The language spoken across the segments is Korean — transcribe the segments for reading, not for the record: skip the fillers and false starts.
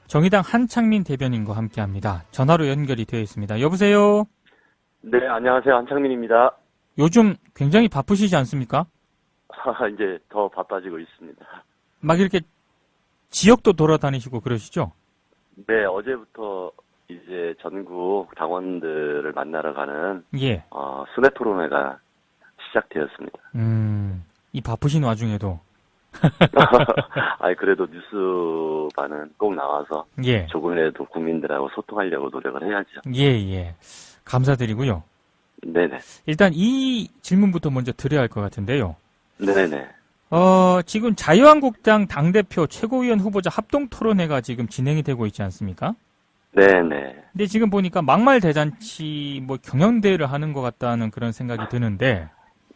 정의당 한창민 대변인과 함께합니다. 전화로 연결이 되어 있습니다. 여보세요? 네, 안녕하세요. 한창민입니다. 요즘 굉장히 바쁘시지 않습니까? 이제 더 바빠지고 있습니다. 막 이렇게 지역도 돌아다니시고 그러시죠? 네, 어제부터 이제 전국 당원들을 만나러 가는 예. 순회 토론회가 시작되었습니다. 이 바쁘신 와중에도. 아니, 그래도 뉴스반은 꼭 나와서 예. 조금이라도 국민들하고 소통하려고 노력을 해야죠. 예. 감사드리고요. 네네. 일단 이 질문부터 먼저 드려야 할 것 같은데요. 네네. 지금 자유한국당 당대표 최고위원 후보자 합동 토론회가 지금 진행이 되고 있지 않습니까? 네네. 근데 지금 보니까 막말 대잔치 경연대회를 하는 것 같다는 그런 생각이 드는데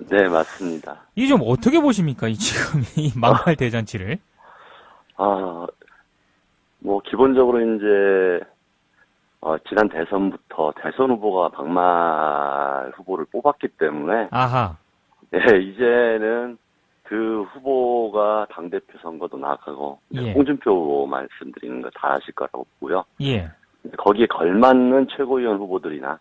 네, 맞습니다. 이 좀 어떻게 보십니까? 지금 이 막말 대잔치를? 기본적으로 이제 지난 대선부터 대선 후보가 막말 후보를 뽑았기 때문에 아하. 네, 이제는 그 후보가 당대표 선거도 나가고 예. 홍준표 후보 말씀드리는 거 다 아실 거라고 보고요. 예. 거기에 걸맞는 최고위원 후보들이나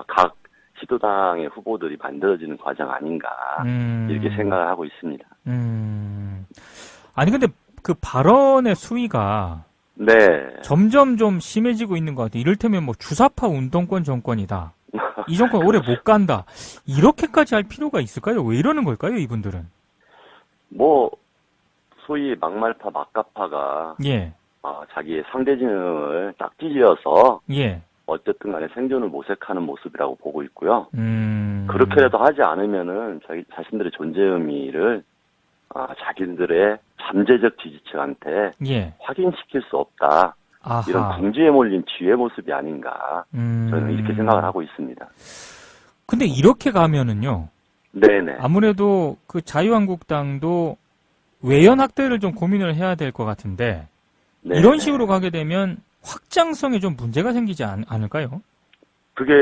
각 시도당의 후보들이 만들어지는 과정 아닌가 이렇게 생각을 하고 있습니다. 아니 근데 그 발언의 수위가 네. 점점 좀 심해지고 있는 것 같아요. 이를테면 주사파 운동권 정권이다. 이 정권 오래 못 간다. 이렇게까지 할 필요가 있을까요? 왜 이러는 걸까요, 이분들은? 소위 막말파, 막가파가 예. 자기의 상대진을 딱 찢어서 예. 어쨌든 간에 생존을 모색하는 모습이라고 보고 있고요. 그렇게라도 하지 않으면은 자신들의 존재 의미를 자기들의 잠재적 지지층한테 예. 확인시킬 수 없다. 아하. 이런 궁지에 몰린 쥐의 모습이 아닌가. 저는 이렇게 생각을 하고 있습니다. 근데 이렇게 가면은요. 네네. 아무래도 그 자유한국당도 외연 확대를 좀 고민을 해야 될 것 같은데 네네. 이런 식으로 가게 되면 확장성에 좀 문제가 생기지 않을까요? 그게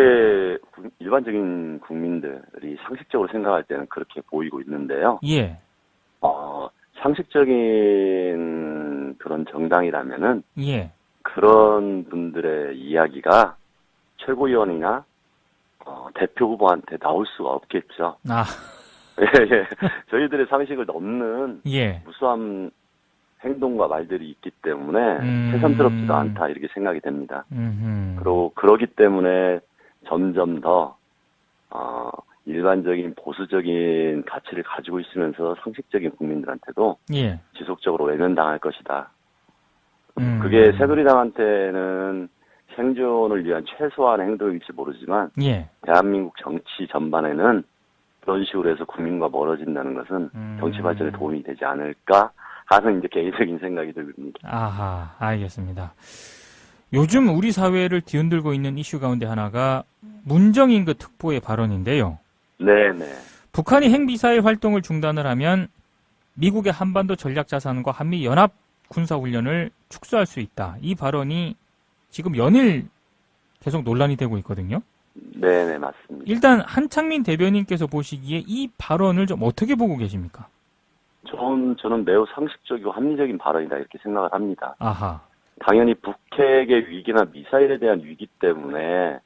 일반적인 국민들이 상식적으로 생각할 때는 그렇게 보이고 있는데요. 예. 상식적인 그런 정당이라면은 예. 그런 분들의 이야기가 최고위원이나 대표 후보한테 나올 수가 없겠죠. 예. 저희들의 상식을 넘는 예. 무수한 행동과 말들이 있기 때문에 새삼스럽지도 않다 이렇게 생각이 됩니다. 그리고 그러기 때문에 점점 더 일반적인 보수적인 가치를 가지고 있으면서 상식적인 국민들한테도 예. 지속적으로 외면당할 것이다. 그게 새누리당한테는 생존을 위한 최소한 행동일지 모르지만 예. 대한민국 정치 전반에는 그런 식으로 해서 국민과 멀어진다는 것은 정치 발전에 도움이 되지 않을까 하는 이제 개인적인 생각이 듭니다. 아하, 알겠습니다. 요즘 우리 사회를 뒤흔들고 있는 이슈 가운데 하나가 문정인 특보의 발언인데요. 네네. 북한이 핵미사일 활동을 중단을 하면 미국의 한반도 전략자산과 한미 연합 군사훈련을 축소할 수 있다. 이 발언이 지금 연일 계속 논란이 되고 있거든요. 네네, 맞습니다. 일단 한창민 대변인께서 보시기에 이 발언을 좀 어떻게 보고 계십니까? 저는 매우 상식적이고 합리적인 발언이다 이렇게 생각을 합니다. 아하. 당연히 북핵의 위기나 미사일에 대한 위기 때문에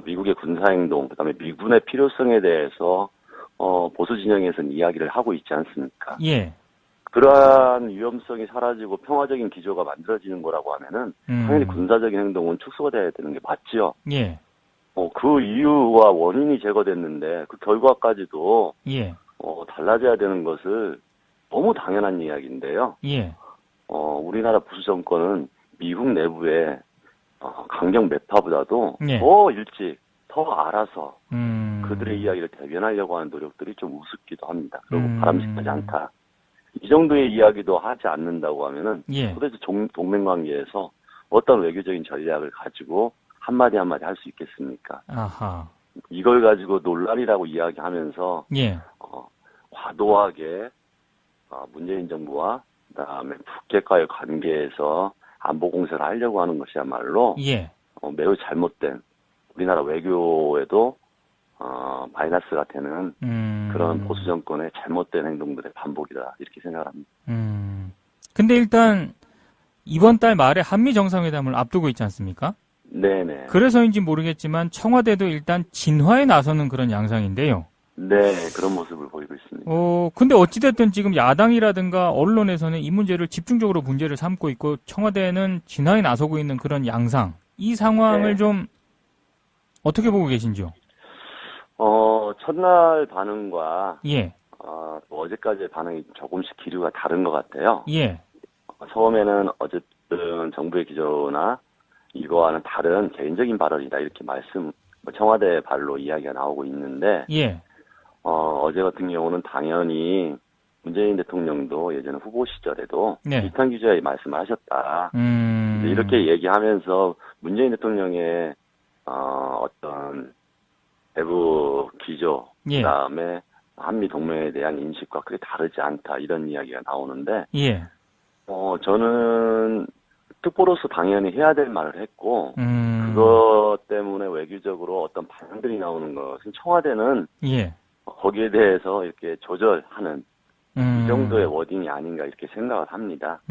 미국의 군사행동, 그다음에 미군의 필요성에 대해서 보수 진영에서는 이야기를 하고 있지 않습니까? 예. 그러한 위험성이 사라지고 평화적인 기조가 만들어지는 거라고 하면은 당연히 군사적인 행동은 축소가 돼야 되는 게 맞죠. 예. 그 이유와 원인이 제거됐는데 그 결과까지도 예. 달라져야 되는 것을 너무 당연한 이야기인데요. 예. 우리나라 보수 정권은 미국 내부의 강경 매파보다도 예. 더 일찍 더 알아서 그들의 이야기를 대변하려고 하는 노력들이 좀 우습기도 합니다. 그리고 바람직하지 않다. 이 정도의 이야기도 하지 않는다고 하면은 예. 도대체 동맹관계에서 어떤 외교적인 전략을 가지고 한마디 한마디 할 수 있겠습니까? 아하. 이걸 가지고 논란이라고 이야기하면서 예. 과도하게 문재인 정부와 그다음에 북핵과의 관계에서 안보 공세를 하려고 하는 것이야말로 예. 매우 잘못된 우리나라 외교에도 마이너스가 되는 그런 보수 정권의 잘못된 행동들의 반복이다 이렇게 생각합니다. 근데 일단 이번 달 말에 한미 정상회담을 앞두고 있지 않습니까? 네네. 그래서인지 모르겠지만 청와대도 일단 진화에 나서는 그런 양상인데요. 네, 그런 모습을 보이고 있습니다. 근데 어찌됐든 지금 야당이라든가 언론에서는 이 문제를 집중적으로 문제를 삼고 있고 청와대는 진화에 나서고 있는 그런 양상, 이 상황을 네. 좀 어떻게 보고 계신지요? 첫날 반응과, 예, 또 어제까지의 반응이 조금씩 기류가 다른 것 같아요. 예, 처음에는 어쨌든 정부의 기조나 이거와는 다른 개인적인 발언이다, 이렇게 청와대 발로 이야기가 나오고 있는데, 예, 어제 같은 경우는 당연히 문재인 대통령도 예전에 후보 시절에도 네. 비슷한 기조의 말씀을 하셨다. 이제 음, 이렇게 얘기하면서 문재인 대통령의 어떤 대북 기조, 예, 그다음에 한미 동맹에 대한 인식과 그게 다르지 않다 이런 이야기가 나오는데 예, 저는 특보로서 당연히 해야 될 말을 했고 그것 때문에 외교적으로 어떤 반응들이 나오는 것은 청와대는 예, 거기에 대해서 이렇게 조절하는 이 정도의 워딩이 아닌가 이렇게 생각을 합니다.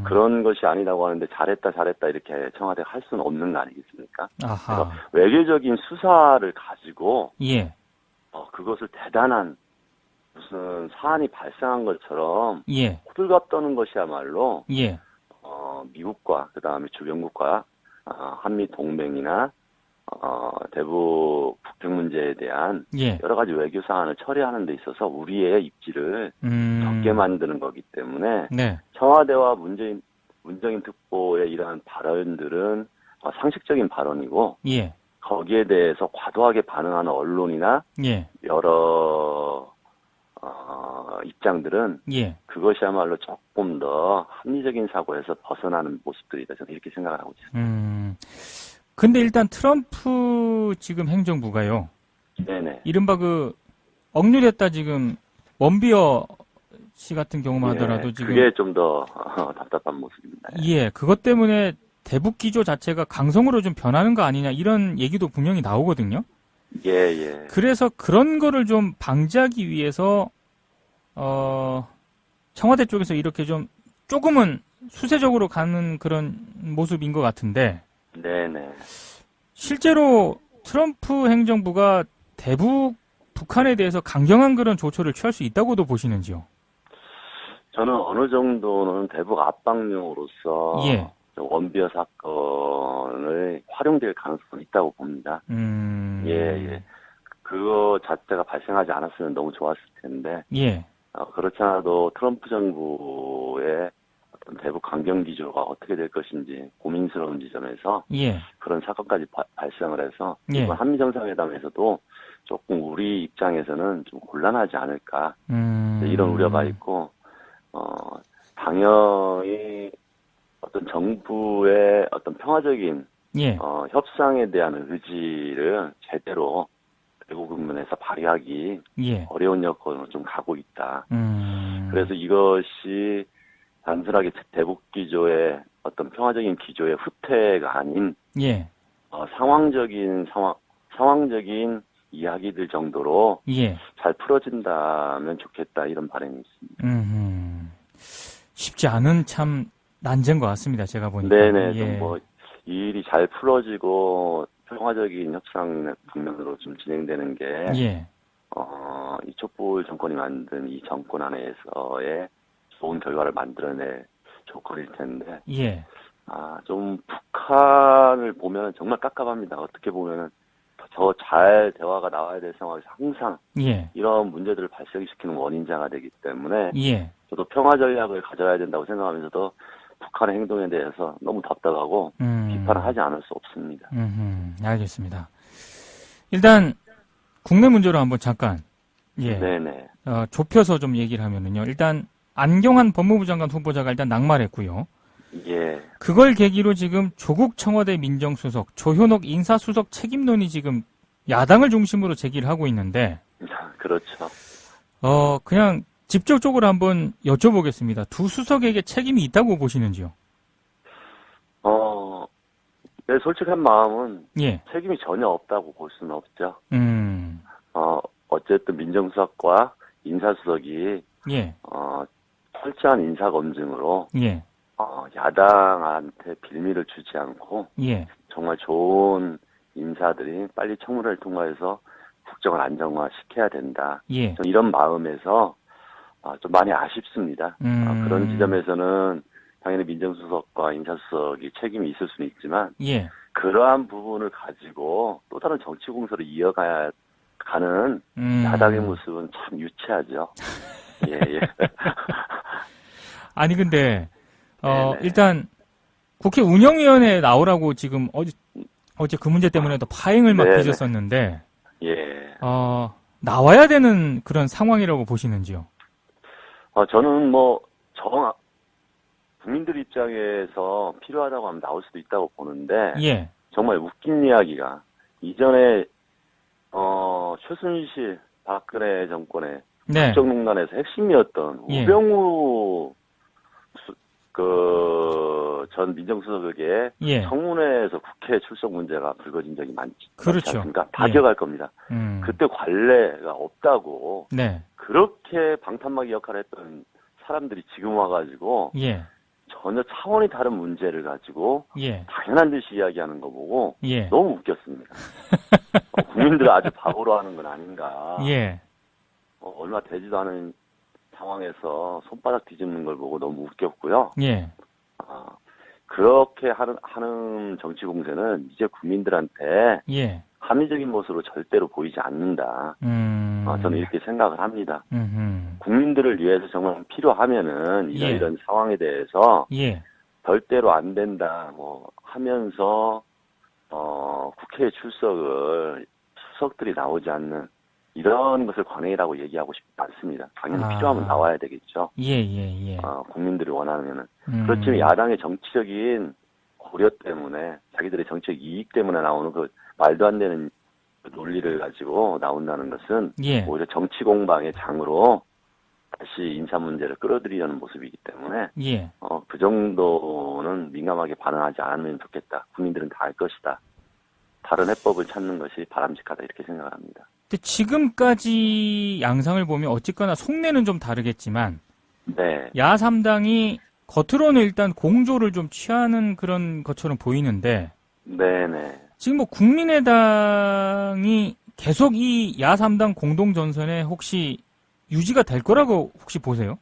그런 것이 아니라고 하는데 잘했다 이렇게 청와대가 할 수는 없는 거 아니겠습니까? 아하, 그래서 외교적인 수사를 가지고 예, 그것을 대단한 무슨 사안이 발생한 것처럼 예, 호들갑 떠는 것이야말로 예, 미국과 그다음에 주변국과 한미 동맹이나 대북 북핵 문제에 대한 예, 여러 가지 외교 사안을 처리하는 데 있어서 우리의 입지를 적게 만드는 거기 때문에 네, 청와대와 문정인 특보의 이러한 발언들은 상식적인 발언이고 예, 거기에 대해서 과도하게 반응하는 언론이나 예, 여러 입장들은 예. 그것이야말로 조금 더 합리적인 사고에서 벗어나는 모습들이다. 저는 이렇게 생각을 하고 있습니다. 근데 일단 트럼프 지금 행정부가요. 네네. 이른바 억류됐다 지금 원비어 씨 같은 경우만 예, 하더라도 지금 그게 좀 더 답답한 모습입니다. 예, 그것 때문에 대북 기조 자체가 강성으로 좀 변하는 거 아니냐 이런 얘기도 분명히 나오거든요. 예, 예. 그래서 그런 거를 좀 방지하기 위해서 청와대 쪽에서 이렇게 좀 조금은 수세적으로 가는 그런 모습인 것 같은데 네네. 실제로 트럼프 행정부가 대북 북한에 대해서 강경한 그런 조처를 취할 수 있다고도 보시는지요? 저는 어느 정도는 대북 압박용으로서 예. 원비어 사건을 활용될 가능성이 있다고 봅니다. 예, 예. 그거 자체가 발생하지 않았으면 너무 좋았을 텐데, 예. 그렇지 않아도 트럼프 정부의 어떤 대북 강경 기조가 어떻게 될 것인지 고민스러운 지점에서 예. 그런 사건까지 발생을 해서 예. 이번 한미 정상회담에서도 조금 우리 입장에서는 좀 곤란하지 않을까 이런 우려가 있고 당연히 어떤 정부의 어떤 평화적인 예. 협상에 대한 의지를 제대로 외국 국면에서 발휘하기 예. 어려운 여건으로 좀 가고 있다. 그래서 이것이 단순하게 대북 기조의 어떤 평화적인 기조의 후퇴가 아닌 예. 상황적인 이야기들 정도로 예. 잘 풀어진다면 좋겠다 이런 바람이 있습니다. 쉽지 않은 참 난제인 것 같습니다. 제가 보니까. 네네. 예. 좀 이 일이 잘 풀어지고 평화적인 협상 국면으로 좀 진행되는 게 예. 이 촛불 정권이 만든 이 정권 안에서의 좋은 결과를 만들어낼 조건일 텐데 예. 좀 북한을 보면 정말 깝깝합니다. 어떻게 보면은 더 잘 대화가 나와야 될 상황에서 항상 예. 이런 문제들을 발생시키는 원인자가 되기 때문에 예. 저도 평화 전략을 가져야 된다고 생각하면서도 북한의 행동에 대해서 너무 답답하고 비판을 하지 않을 수 없습니다. 알겠습니다. 일단 국내 문제로 한번 잠깐 네네. 좁혀서 좀 얘기를 하면은요. 일단 안경환 법무부 장관 후보자가 일단 낙마했고요. 예. 그걸 계기로 지금 조국 청와대 민정수석, 조현옥 인사수석 책임론이 지금 야당을 중심으로 제기를 하고 있는데, 그렇죠. 그냥 직접적으로 한번 여쭤보겠습니다. 두 수석에게 책임이 있다고 보시는지요? 내 솔직한 마음은 예. 책임이 전혀 없다고 볼 수는 없죠. 음. 어쨌든 민정수석과 인사수석이 예. 철저한 인사검증으로 예. 야당한테 빌미를 주지 않고 예. 정말 좋은 인사들이 빨리 청문회를 통과해서 국정을 안정화시켜야 된다. 예. 이런 마음에서 좀 많이 아쉽습니다. 그런 지점에서는 당연히 민정수석과 인사수석이 책임이 있을 수는 있지만 예. 그러한 부분을 가지고 또 다른 정치 공세를 이어가야 가는 야당의 모습은 참 유치하죠. 예, 예. 아니 근데 일단 국회 운영위원회에 나오라고 지금 어제 그 문제 때문에 또 파행을 막 빚었었는데 예. 나와야 되는 그런 상황이라고 보시는지요? 저는 국민들 입장에서 필요하다고 하면 나올 수도 있다고 보는데 예. 정말 웃긴 이야기가 이전에 최순실 박근혜 정권의 네. 국정농단에서 핵심이었던 예. 우병우 전 민정수석에게 예. 청문회에서 국회 출석 문제가 불거진 적이 많지 그렇죠. 않습니까? 다 예. 기억할 겁니다. 그때 관례가 없다고 네. 그렇게 방탄막이 역할을 했던 사람들이 지금 와가지고 예. 전혀 차원이 다른 문제를 가지고 예. 당연한 듯이 이야기하는 거 보고 예. 너무 웃겼습니다. 국민들을 아주 바보로 하는 건 아닌가. 예. 얼마 되지도 않은 상황에서 손바닥 뒤집는 걸 보고 너무 웃겼고요. 예. 그렇게 하는 정치 공세는 이제 국민들한테 예. 합리적인 모습으로 절대로 보이지 않는다. 저는 이렇게 생각을 합니다. 국민들을 위해서 정말 필요하면은 이런 상황에 대해서 예. 절대로 안 된다 하면서 국회에 출석을 수석들이 나오지 않는 이런 것을 관행이라고 얘기하고 싶지 않습니다. 당연히 필요하면 나와야 되겠죠. 예. 국민들이 원하면은. 그렇지만 야당의 정치적인 고려 때문에 자기들의 정치적 이익 때문에 나오는 그 말도 안 되는 논리를 가지고 나온다는 것은 오히려 정치 공방의 장으로 다시 인사 문제를 끌어들이려는 모습이기 때문에 그 정도는 민감하게 반응하지 않으면 좋겠다. 국민들은 다 알 것이다. 다른 해법을 찾는 것이 바람직하다 이렇게 생각을 합니다. 근데 지금까지 양상을 보면 어쨌거나 속내는 좀 다르겠지만 네. 야3당이 겉으로는 일단 공조를 좀 취하는 그런 것처럼 보이는데 네네. 지금 국민의당이 계속 이 야3당 공동전선에 혹시 유지가 될 거라고 혹시 보세요?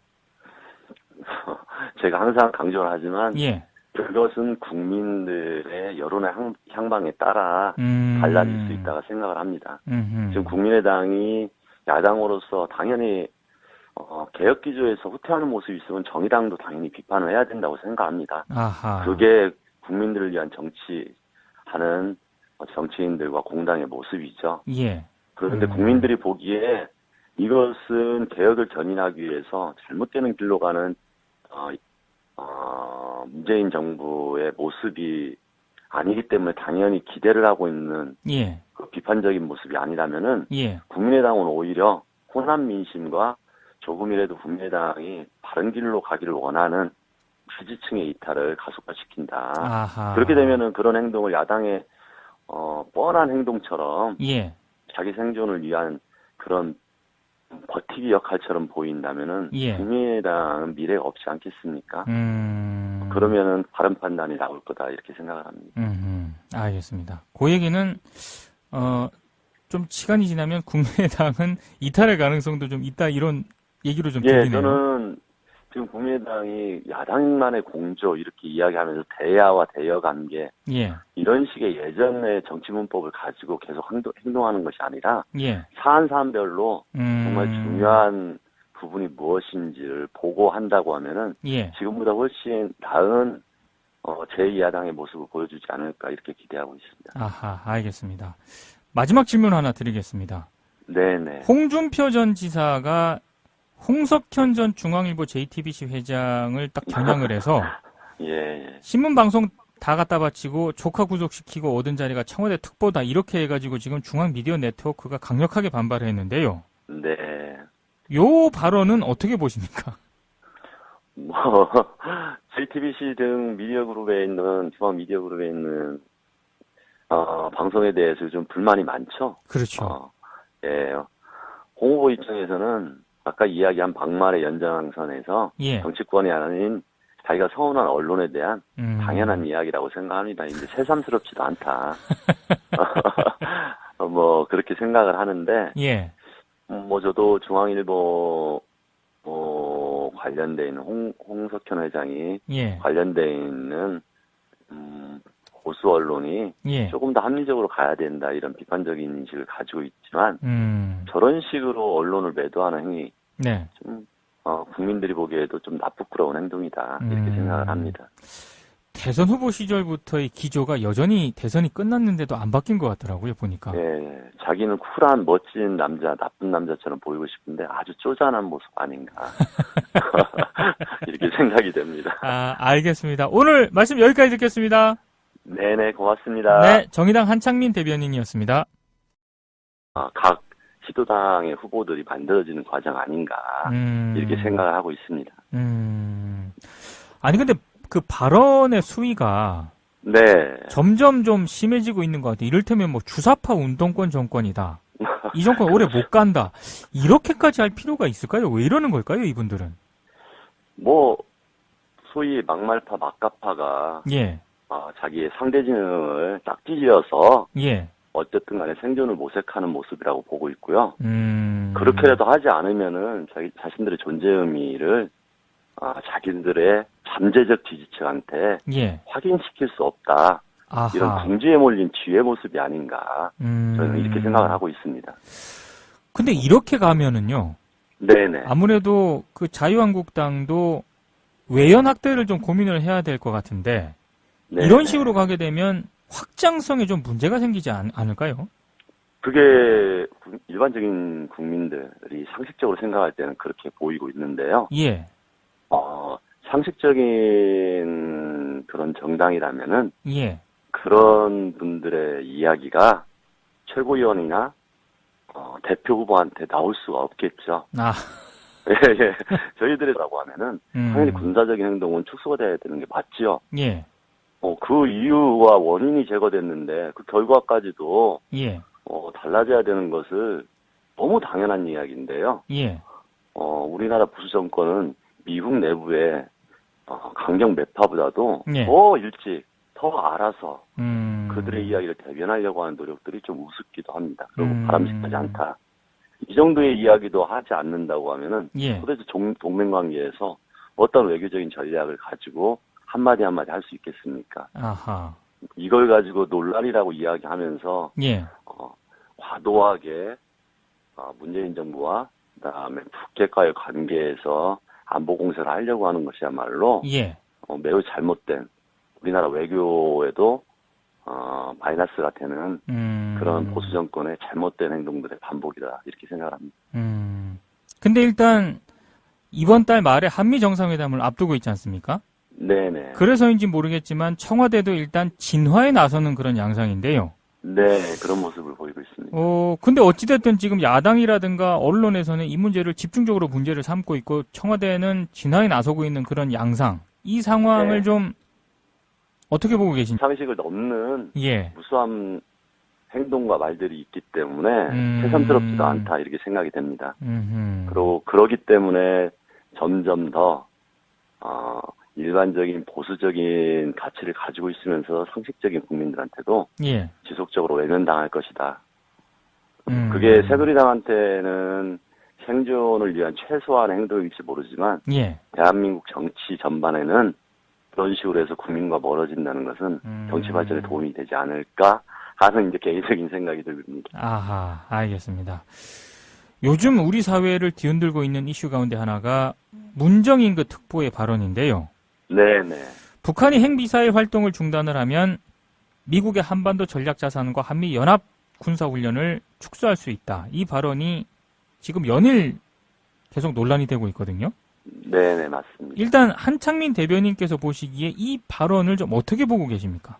제가 항상 강조를 하지만 예. 그것은 국민들의 여론의 향방에 따라 달라질 수 있다고 생각을 합니다. 지금 국민의당이 야당으로서 당연히 개혁 기조에서 후퇴하는 모습이 있으면 정의당도 당연히 비판을 해야 된다고 생각합니다. 아하. 그게 국민들을 위한 정치하는 정치인들과 공당의 모습이죠. 예. 그런데 국민들이 보기에 이것은 개혁을 견인하기 위해서 잘못되는 길로 가는 문재인 정부의 모습이 아니기 때문에 당연히 기대를 하고 있는 그 비판적인 모습이 아니라면은 국민의당은 오히려 호남 민심과 조금이라도 국민의당이 바른 길로 가기를 원하는 지지층의 이탈을 가속화시킨다. 아하. 그렇게 되면은 그런 행동을 야당의 뻔한 행동처럼 자기 생존을 위한 그런 버티기 역할처럼 보인다면은 국민의당은 미래가 없지 않겠습니까? 그러면은 바른 판단이 나올 거다 이렇게 생각을 합니다. 알겠습니다. 그 얘기는 좀 시간이 지나면 국민의당은 이탈할 가능성도 좀 있다 이런 얘기로 좀 들리네요. 저는 지금 국민의당이 야당만의 공조 이렇게 이야기하면서 대야와 대여 관계 이런 식의 예전의 정치 문법을 가지고 계속 행동하는 것이 아니라 사안사안별로 정말 중요한 부분이 무엇인지를 보고 한다고 하면은 지금보다 훨씬 나은 제2야당의 모습을 보여주지 않을까 이렇게 기대하고 있습니다. 아하, 알겠습니다. 마지막 질문 하나 드리겠습니다. 네네. 홍준표 전 지사가 홍석현 전 중앙일보 JTBC 회장을 딱 겨냥을 해서 신문 방송 다 갖다 바치고 조카 구속시키고 얻은 자리가 청와대 특보다 이렇게 해가지고 지금 중앙미디어 네트워크가 강력하게 반발을 했는데요. 네. 요 발언은 어떻게 보십니까? JTBC 등 미디어 그룹에 있는 중앙 미디어 그룹에 있는 방송에 대해서 좀 불만이 많죠. 그렇죠. 홍 후보 입장에서는 아까 이야기한 박말의 연장선에서 정치권이 아닌 자기가 서운한 언론에 대한 당연한 이야기라고 생각합니다. 이제 새삼스럽지도 않다. 뭐 그렇게 생각을 하는데, 예. 뭐 저도 중앙일보 관련돼 있는 홍석현 회장이 예. 관련돼 있는 보수 언론이 예. 조금 더 합리적으로 가야 된다 이런 비판적인 인식을 가지고 있지만 저런 식으로 언론을 매도하는 행위, 네. 좀 국민들이 보기에도 좀 나쁘끄러운 행동이다 이렇게 생각을 합니다. 대선 후보 시절부터의 기조가 여전히 대선이 끝났는데도 안 바뀐 것 같더라고요, 보니까. 예, 자기는 쿨한 멋진 남자, 나쁜 남자처럼 보이고 싶은데 아주 쪼잔한 모습 아닌가 이렇게 생각이 됩니다. 알겠습니다. 오늘 말씀 여기까지 듣겠습니다. 네네, 고맙습니다. 네, 정의당 한창민 대변인이었습니다. 각 시도당의 후보들이 만들어지는 과정 아닌가 이렇게 생각을 하고 있습니다. 아니 근데 그 발언의 수위가 네. 점점 좀 심해지고 있는 것 같아요. 이를테면 뭐 주사파 운동권 정권이다. 이 정권 오래 못 간다. 이렇게까지 할 필요가 있을까요? 왜 이러는 걸까요, 이분들은? 뭐 소위 막말파, 막가파가 예. 자기의 상대 진영을 딱 찢어서 예. 어쨌든 간에 생존을 모색하는 모습이라고 보고 있고요. 그렇게라도 하지 않으면은 자신들의 존재 의미를 자기들의 잠재적 지지층한테 예. 확인시킬 수 없다. 아하. 이런 궁지에 몰린 쥐의 모습이 아닌가. 저는 이렇게 생각을 하고 있습니다. 근데 이렇게 가면은요. 네네. 아무래도 그 자유한국당도 외연 확대를 좀 고민을 해야 될 것 같은데 네네. 이런 식으로 가게 되면 확장성에 좀 문제가 생기지 않을까요? 그게 일반적인 국민들이 상식적으로 생각할 때는 그렇게 보이고 있는데요. 예. 상식적인 그런 정당이라면은 예. 그런 분들의 이야기가 최고위원이나 대표 후보한테 나올 수가 없겠죠. 예, 예. 저희들이라고 하면은 당연히 군사적인 행동은 축소가 돼야 되는 게 맞죠. 예. 그 이유와 원인이 제거됐는데 그 결과까지도 예. 달라져야 되는 것을 너무 당연한 이야기인데요. 예. 우리나라 보수 정권은 미국 내부의 강경 매파보다도 예. 더 일찍 더 알아서 그들의 이야기를 대변하려고 하는 노력들이 좀 우습기도 합니다. 그리고 바람직하지 않다. 이 정도의 이야기도 하지 않는다고 하면은 예. 도대체 동맹관계에서 어떤 외교적인 전략을 가지고 한마디 한마디 할 수 있겠습니까? 아하. 이걸 가지고 논란이라고 이야기하면서 예. 과도하게 문재인 정부와 그다음에 북핵과의 관계에서 안보 공세를 하려고 하는 것이야말로 예. 매우 잘못된 우리나라 외교에도 마이너스가 되는 그런 보수 정권의 잘못된 행동들의 반복이다 이렇게 생각합니다. 근데 일단 이번 달 말에 한미 정상회담을 앞두고 있지 않습니까? 네네. 그래서인지 모르겠지만 청와대도 일단 진화에 나서는 그런 양상인데요. 네, 그런 모습을 보이고 있습니다. 근데 어찌됐든 지금 야당이라든가 언론에서는 이 문제를 집중적으로 문제를 삼고 있고 청와대는 진화에 나서고 있는 그런 양상, 이 상황을 네. 좀 어떻게 보고 계신지. 상식을 넘는 예. 무수한 행동과 말들이 있기 때문에 새삼스럽지도 않다 이렇게 생각이 됩니다. 그리고 그러기 때문에 점점 더 일반적인 보수적인 가치를 가지고 있으면서 상식적인 국민들한테도 예. 지속적으로 외면당할 것이다. 그게 새누리당한테는 생존을 위한 최소한의 행동일지 모르지만 예. 대한민국 정치 전반에는 그런 식으로 해서 국민과 멀어진다는 것은 정치 발전에 도움이 되지 않을까 하는 이제 개인적인 생각이 듭니다. 아하, 알겠습니다. 요즘 우리 사회를 뒤흔들고 있는 이슈 가운데 하나가 문정인 그 특보의 발언인데요. 네네. 북한이 핵미사일 활동을 중단을 하면 미국의 한반도 전략자산과 한미 연합 군사훈련을 축소할 수 있다. 이 발언이 지금 연일 계속 논란이 되고 있거든요. 네네, 맞습니다. 일단 한창민 대변인께서 보시기에 이 발언을 좀 어떻게 보고 계십니까?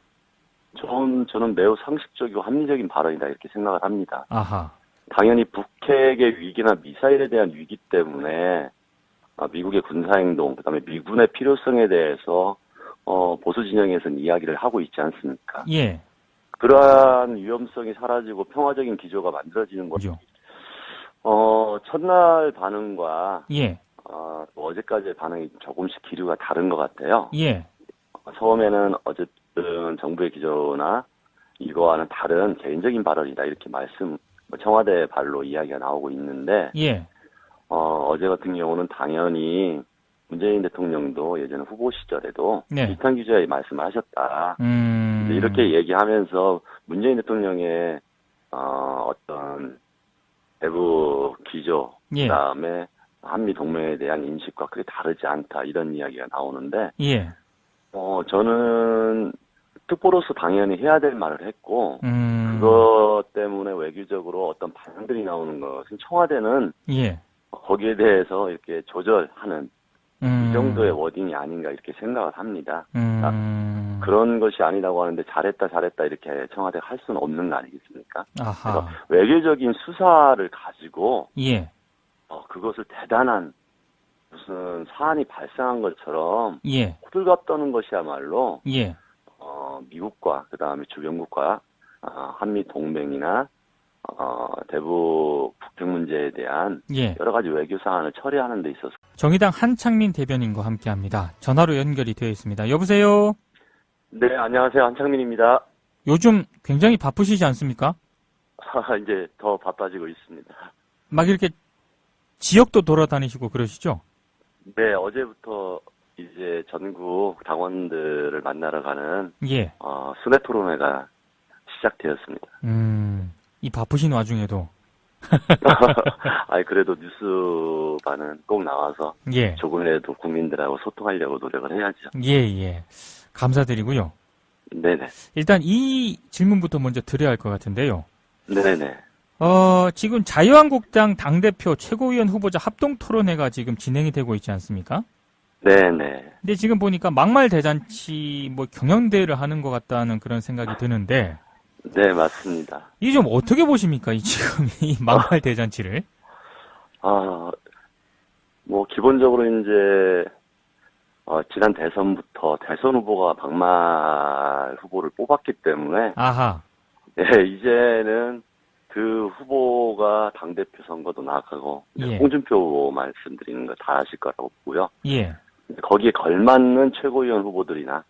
저는 매우 상식적이고 합리적인 발언이다 이렇게 생각을 합니다. 아하. 당연히 북핵의 위기나 미사일에 대한 위기 때문에 미국의 군사행동, 그다음에 미군의 필요성에 대해서 보수 진영에서는 이야기를 하고 있지 않습니까? 예. 그러한 위험성이 사라지고 평화적인 기조가 만들어지는 거죠. 첫날 반응과 예. 어제까지의 반응이 조금씩 기류가 다른 것 같아요. 예. 처음에는 어쨌든 정부의 기조나 이거와는 다른 개인적인 발언이다 이렇게 청와대 발로 이야기가 나오고 있는데, 예. 어제 같은 경우는 당연히 문재인 대통령도 예전 후보 시절에도 네. 비슷한 기조의 말씀을 하셨다. 이렇게 얘기하면서 문재인 대통령의 어떤 대북 기조, 예. 그다음에 한미 동맹에 대한 인식과 그게 다르지 않다 이런 이야기가 나오는데, 예. 저는 특보로서 당연히 해야 될 말을 했고, 그것 때문에 외교적으로 어떤 반응들이 나오는 것은 청와대는 예. 거기에 대해서 이렇게 조절하는 이 정도의 워딩이 아닌가 이렇게 생각을 합니다. 그런 것이 아니라고 하는데 잘했다 이렇게 청와대가 할 수는 없는 거 아니겠습니까? 아하. 그래서 외교적인 수사를 가지고 예. 그것을 대단한 무슨 사안이 발생한 것처럼 예. 호들갑 떠는 것이야말로 예. 미국과 그다음에 주변국과 한미 동맹이나 대북 북핵 문제에 대한 예. 여러 가지 외교 사안을 처리하는 데 있어서 정의당 한창민 대변인과 함께합니다. 전화로 연결이 되어 있습니다. 여보세요? 네, 안녕하세요. 한창민입니다. 요즘 굉장히 바쁘시지 않습니까? 이제 더 바빠지고 있습니다. 막 이렇게 지역도 돌아다니시고 그러시죠? 네, 어제부터 이제 전국 당원들을 만나러 가는 예. 순회 토론회가 시작되었습니다. 이 바쁘신 와중에도 아니 그래도 뉴스반은 꼭 나와서 예. 조금이라도 국민들하고 소통하려고 노력을 해야죠. 예. 감사드리고요. 네네. 일단 이 질문부터 먼저 드려야 할 것 같은데요. 네네. 지금 자유한국당 당대표 최고위원 후보자 합동 토론회가 지금 진행이 되고 있지 않습니까? 네네. 근데 지금 보니까 막말 대잔치 경연대회를 하는 것 같다는 그런 생각이 드는데. 네, 맞습니다. 이 좀 어떻게 보십니까? 지금 이 막말 대잔치를? 기본적으로 이제 지난 대선부터 대선 후보가 막말 후보를 뽑았기 때문에 아하. 네, 이제는 그 후보가 당대표 선거도 나가고 예. 홍준표 후보 말씀드리는 거 다 아실 거라고 보고요. 예. 거기에 걸맞는 최고위원 후보들이나